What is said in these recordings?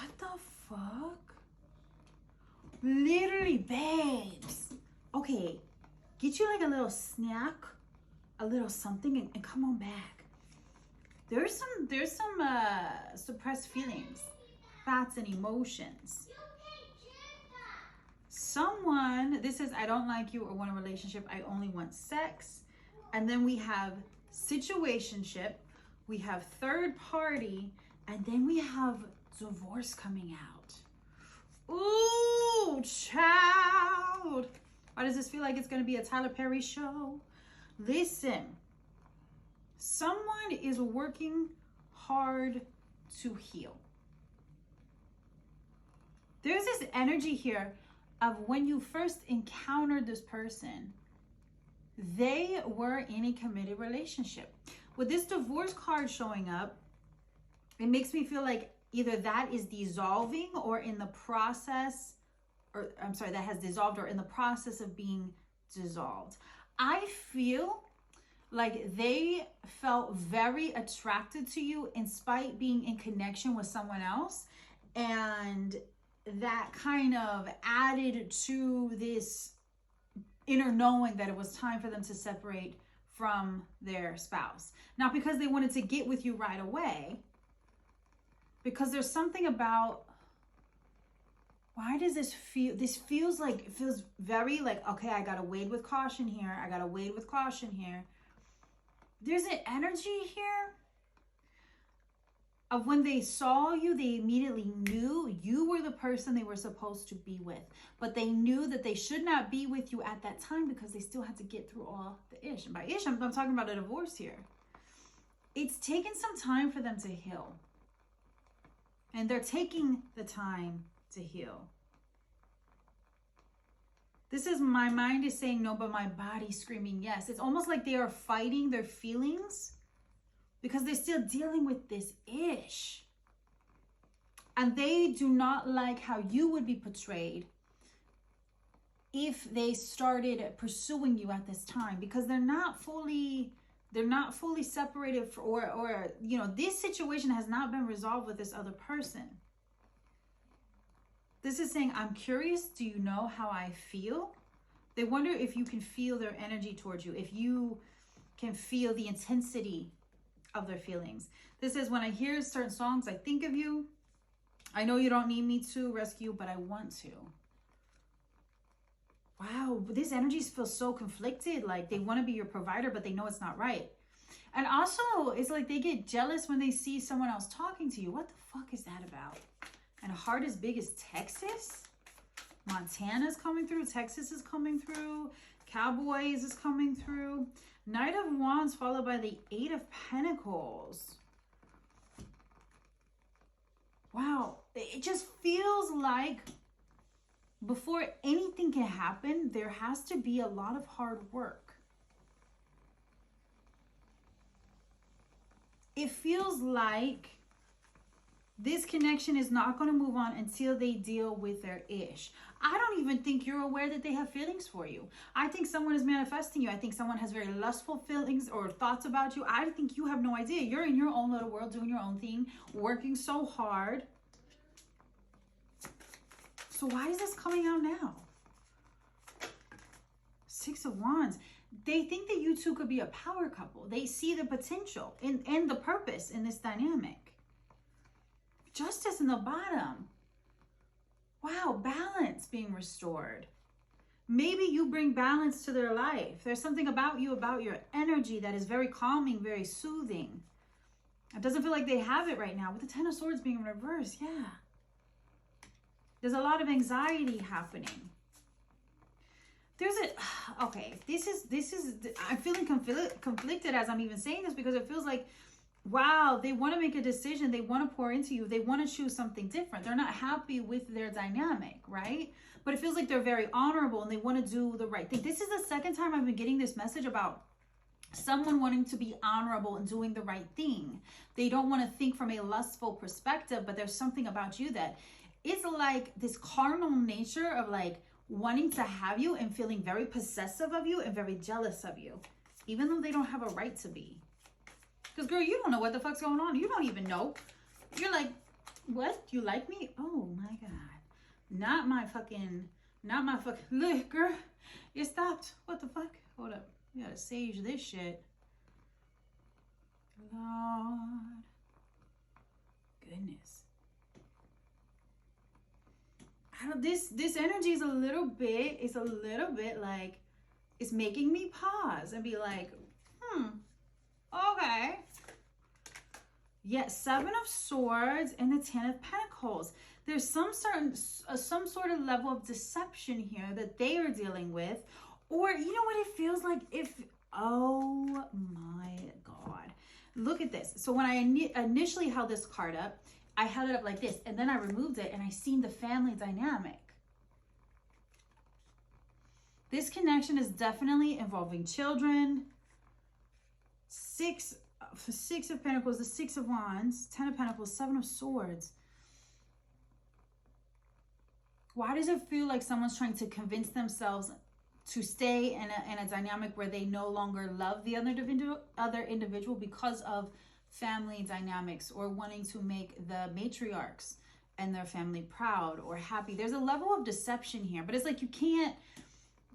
What the fuck? Literally, babes. Okay, get you like a little snack, a little something, and come on back. There's some suppressed feelings, thoughts, and emotions. Someone, this is, I don't like you or want a relationship, I only want sex. And then we have situationship, we have third party, and then we have divorce coming out. Ooh, child. Why does this feel like it's going to be a Tyler Perry show? Listen, someone is working hard to heal. There's this energy here of when you first encountered this person, they were in a committed relationship. With this divorce card showing up, it makes me feel like either that is dissolving or in the process, or I'm sorry, that has dissolved or in the process of being dissolved. I feel like they felt very attracted to you in spite being in connection with someone else, and that kind of added to this inner knowing that it was time for them to separate from their spouse. Not because they wanted to get with you right away, because there's something about, why does this feel, this feels like, it feels very like, okay, I gotta wade with caution here. I gotta wade with caution here. There's an energy here of when they saw you, they immediately knew you were the person they were supposed to be with. But they knew that they should not be with you at that time because they still had to get through all the ish. And by ish, I'm talking about a divorce here. It's taken some time for them to heal. And they're taking the time to heal. This is, my mind is saying no, but my body's screaming yes. It's almost like they are fighting their feelings because they're still dealing with this ish. And they do not like how you would be portrayed if they started pursuing you at this time, because they're not fully separated or you know, this situation has not been resolved with this other person. This is saying, I'm curious, do you know how I feel? They wonder if you can feel their energy towards you, if you can feel the intensity of their feelings. This is, when I hear certain songs, I think of you. I know you don't need me to rescue, but I want to. Wow, these energies feel so conflicted. Like they want to be your provider, but they know it's not right. And also, it's like they get jealous when they see someone else talking to you. What the fuck is that about? And a heart as big as Texas? Montana's coming through. Texas is coming through. Cowboys is coming through. Knight of Wands followed by the Eight of Pentacles. Wow. It just feels like before anything can happen, there has to be a lot of hard work. It feels like this connection is not going to move on until they deal with their ish. I don't even think you're aware that they have feelings for you. I think someone is manifesting you. I think someone has very lustful feelings or thoughts about you. I think you have no idea. You're in your own little world, doing your own thing, working so hard. So why is this coming out now? Six of Wands. They think that you two could be a power couple. They see the potential and the purpose in this dynamic. Justice in the bottom. Wow, balance being restored. Maybe you bring balance to their life. There's something about you, about your energy that is very calming, very soothing. It doesn't feel like they have it right now. With the Ten of Swords being reversed, yeah. There's a lot of anxiety happening. There's a, okay, this is, I'm feeling conflicted as I'm even saying this, because it feels like, wow, they want to make a decision. They want to pour into you. They want to choose something different. They're not happy with their dynamic, right? But it feels like they're very honorable and they want to do the right thing. This is the second time I've been getting this message about someone wanting to be honorable and doing the right thing. They don't want to think from a lustful perspective, but there's something about you that is like this carnal nature of like wanting to have you and feeling very possessive of you and very jealous of you, even though they don't have a right to be. Because girl, you don't know what the fuck's going on. You don't even know. You're like, What? You like me? Oh my God. Not my fucking, look, girl, it stopped. What the fuck? Hold up. You gotta sage this shit. Lord. Goodness. This energy is a little bit like, it's making me pause and be like, okay. Yeah, 7 of Swords and the 10 of Pentacles. There's some sort of level of deception here that they are dealing with. Or, you know what it feels like? Oh my God. Look at this. So when I initially held this card up, I held it up like this, and then I removed it, and I seen the family dynamic. This connection is definitely involving children. Six of Pentacles, the 6 of Wands, 10 of Pentacles, 7 of Swords. Why does it feel like someone's trying to convince themselves to stay in a dynamic where they no longer love the other individual because of family dynamics, or wanting to make the matriarchs and their family proud or happy? There's a level of deception here, but it's like you can't,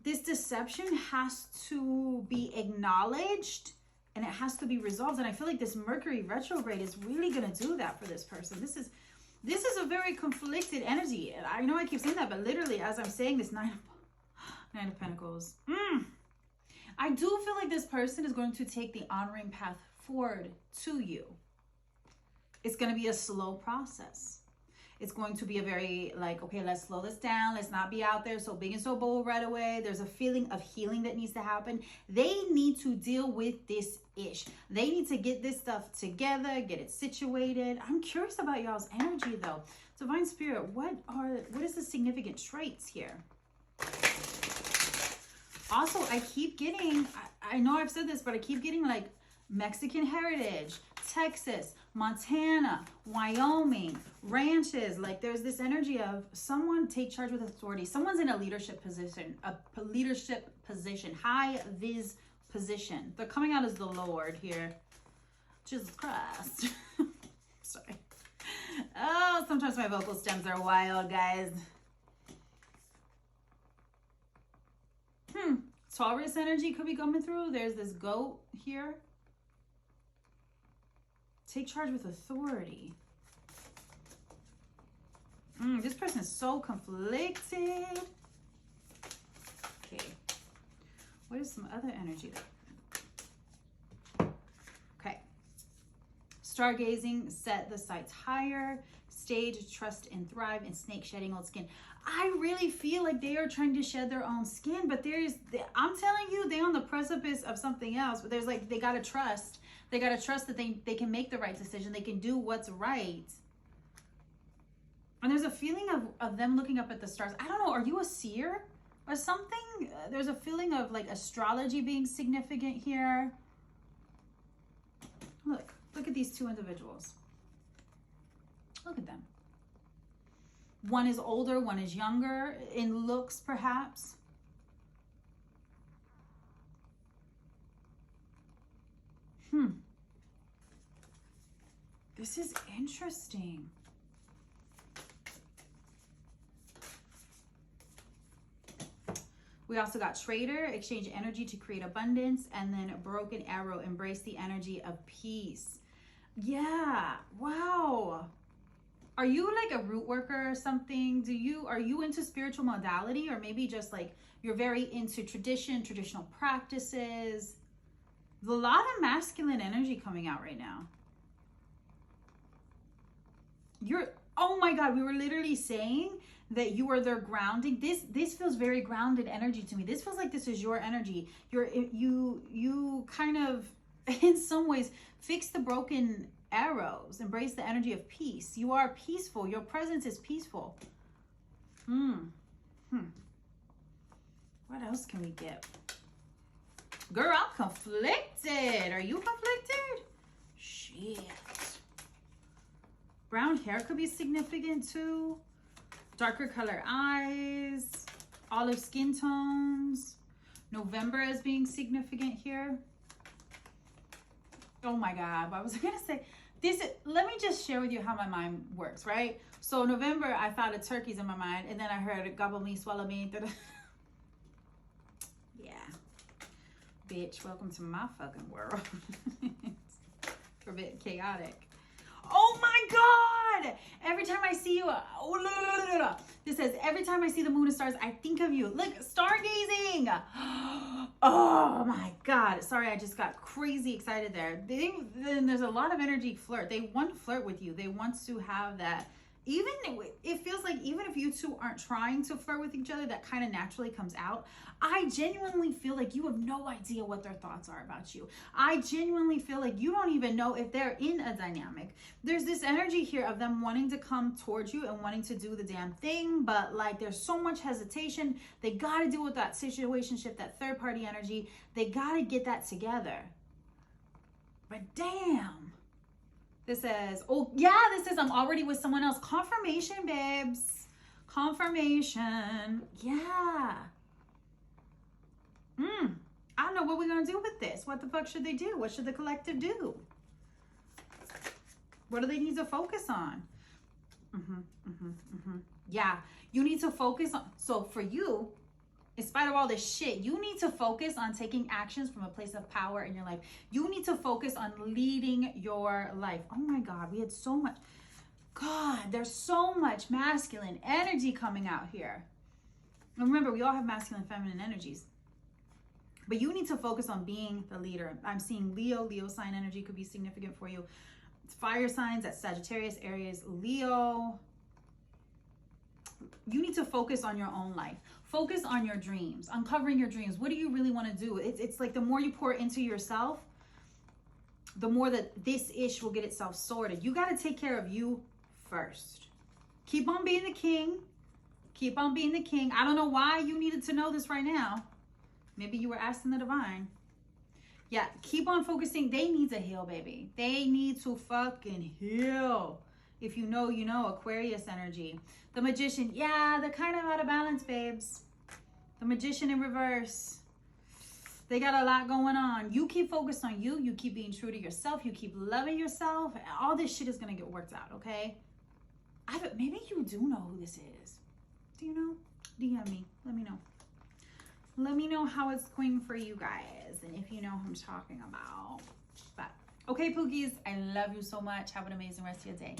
this deception has to be acknowledged and it has to be resolved. And I feel like this Mercury retrograde is really going to do that for this person. This is a very conflicted energy. I know I keep saying that, but literally as I'm saying this, Nine of Pentacles. I do feel like this person is going to take the honoring path forward to you. It's going to be a slow process. It's going to be a very like, okay, let's slow this down. Let's not be out there so big and so bold right away. There's a feeling of healing that needs to happen. They need to deal with this ish. They need to get this stuff together, get it situated. I'm curious about y'all's energy though. Divine Spirit, what is the significant traits here? Also, I keep getting, I know I've said this, but I keep getting like Mexican heritage, Texas, Montana, Wyoming, ranches. Like there's this energy of someone take charge with authority. Someone's in a leadership position, high vis position. They're coming out as the Lord here. Jesus Christ. Sorry. Oh, sometimes my vocal stems are wild, guys. Taurus energy could be coming through. There's this goat here. Take charge with authority. This person is so conflicted. Okay. What is some other energy there? Okay. Stargazing, set the sights higher. Stage, trust and thrive, and snake shedding old skin. I really feel like they are trying to shed their own skin, but I'm telling you, they're on the precipice of something else. But there's like, they got to trust. They got to trust that they can make the right decision. They can do what's right. And there's a feeling of them looking up at the stars. I don't know. Are you a seer or something? There's a feeling of like astrology being significant here. Look at these two individuals. Look at them. One is older, one is younger in looks, perhaps. This is interesting. We also got Trader, exchange energy to create abundance, and then Broken Arrow, embrace the energy of peace. Yeah, wow. Are you like a root worker or something? Are you into spiritual modality, or maybe just like you're very into traditional practices? There's a lot of masculine energy coming out right now. Oh my God, we were literally saying that you are their grounding. This feels very grounded energy to me. This feels like this is your energy. You kind of, in some ways, fix the broken arrows, embrace the energy of peace. You are peaceful. Your presence is peaceful. What else can we get? Girl, I'm conflicted. Are you conflicted? Shit. Brown hair could be significant too. Darker color eyes. Olive skin tones. November as being significant here. Oh my God, what was I gonna say? Let me just share with you how my mind works, right? So November, I thought of turkeys in my mind, and then I heard gobble me, swallow me. Yeah. Bitch, welcome to my fucking world. It's a bit chaotic. Oh my God! Every time I see you, this says, every time I see the moon and stars, I think of you. Look, stargazing! Oh my God. Sorry, I just got crazy excited there. Then there's a lot of energy flirt. They want to flirt with you. They want to have that. Even, it feels like even if you two aren't trying to flirt with each other, that kind of naturally comes out. I genuinely feel like you have no idea what their thoughts are about you. I genuinely feel like you don't even know if they're in a dynamic. There's this energy here of them wanting to come towards you and wanting to do the damn thing, but like there's so much hesitation. They got to deal with that situationship, that third party energy. They got to get that together. But damn. This says, oh yeah, this says I'm already with someone else. Confirmation, babes. Confirmation. Yeah. I don't know what we're going to do with this. What the fuck should they do? What should the collective do? What do they need to focus on? Yeah, you need to focus on. So for you, in spite of all this shit, you need to focus on taking actions from a place of power in your life. You need to focus on leading your life. Oh my God, we had so much. God, there's so much masculine energy coming out here. And remember, we all have masculine and feminine energies. But you need to focus on being the leader. I'm seeing Leo sign energy could be significant for you. It's fire signs, that's Sagittarius, Aries, Leo. You need to focus on your own life. Focus on your dreams, uncovering your dreams. What do you really want to do? It's like the more you pour into yourself, the more that this ish will get itself sorted. You got to take care of you first. Keep on being the king. Keep on being the king. I don't know why you needed to know this right now. Maybe you were asking the divine. Yeah, keep on focusing. They need to heal, baby. They need to fucking heal. If you know, you know. Aquarius energy. The Magician. Yeah, they're kind of out of balance, babes. The Magician in reverse. They got a lot going on. You keep focused on you. You keep being true to yourself. You keep loving yourself. All this shit is going to get worked out, okay? Maybe you do know who this is. Do you know? DM me. Let me know. Let me know how it's going for you guys and if you know who I'm talking about. But okay, Pookies, I love you so much. Have an amazing rest of your day.